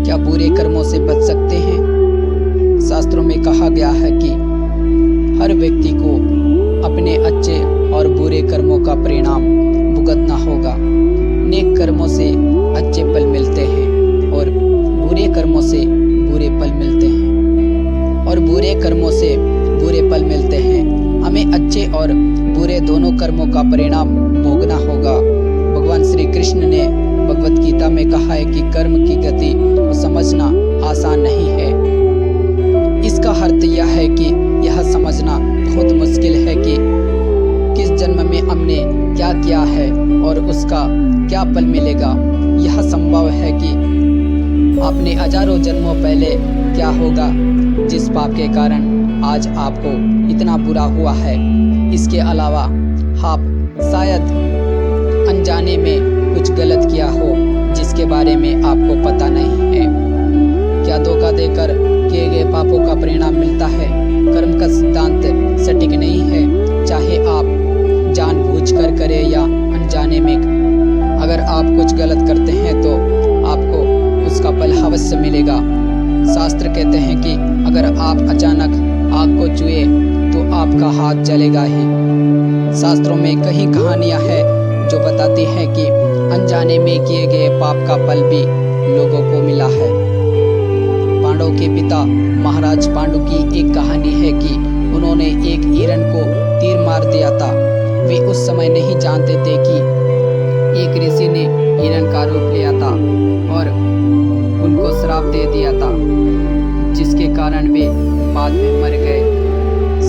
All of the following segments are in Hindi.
क्या बुरे कर्मों से बच सकते हैं? शास्त्रों में कहा गया है कि हर व्यक्ति को अपने अच्छे और बुरे कर्मों का परिणाम भुगतना होगा। नेक कर्मों से अच्छे फल मिलते हैं और बुरे कर्मों से बुरे फल मिलते हैं, और बुरे कर्मों से बुरे फल मिलते हैं। हमें अच्छे और बुरे दोनों कर्मों का परिणाम भोगना होगा। भगवान श्री कृष्ण ने भगवत गीता में कहा है कि कर्म की गति को समझना आसान नहीं है। इसका अर्थ यह है कि यह समझना बहुत मुश्किल है कि किस जन्म में हमने क्या किया है और उसका क्या फल मिलेगा। यह संभव है कि आपने हजारों जन्मों पहले क्या होगा जिस पाप के कारण आज आपको इतना बुरा हुआ है। इसके अलावा आप शायद अनजाने में कुछ गलत किया हो जिसके बारे में आपको पता नहीं है। क्या धोखा देकर किए गए पापों का परिणाम मिलता है? कर्म का सिद्धांत सटीक नहीं है, चाहे आप जानबूझकर करें या अनजाने में। अगर आप कुछ गलत करते हैं तो आपको उसका फल अवश्य मिलेगा। शास्त्र कहते हैं कि अगर आप अचानक आग को छुए तो आपका हाथ जलेगा ही। शास्त्रों में कई कहानियां हैं जो बताती हैं कि अनजाने में किए गए पाप का फल भी लोगों को मिला है। पांडवों के पिता महाराज पांडु की एक कहानी है कि उन्होंने एक हिरण को तीर मार दिया था। वे उस समय नहीं जानते थे कि एक ऋषि ने हिरण का रूप लिया था और उनको श्राप दे दिया था, जिसके कारण वे बाद में मर गए।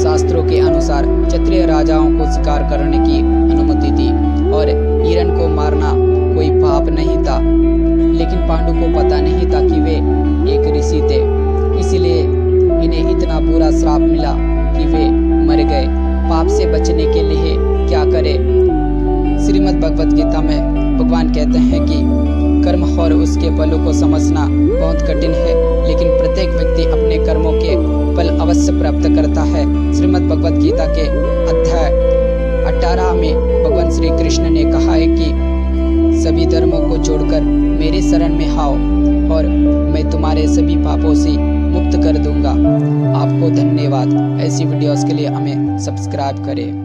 शास्त्रों के अनुसार क्षत्रिय राजाओं को शिकार करने की अनुमति थी और हिरण को मारना कोई पाप नहीं था, लेकिन पांडु को पता नहीं था कि वे एक ऋषि थे। इसलिए इन्हें इतना बुरा श्राप मिला कि वे मर गए। पाप से बचने के लिए क्या करें? श्रीमद् भगवत गीता में भगवान कहते हैं कि कर्म और उसके फलों को समझना बहुत कठिन है, लेकिन प्रत्येक व्यक्ति अपने कर्मों के फल अवश्य प्राप्त करता है। श्रीमद् भगवत गीता के अध्याय 18 में भगवान श्री कृष्ण ने कहा है कि सभी धर्मों को छोड़कर मेरे शरण में आओ और मैं तुम्हारे सभी पापों से मुक्त कर दूंगा। आपको धन्यवाद। ऐसी वीडियोस के लिए हमें सब्सक्राइब करें।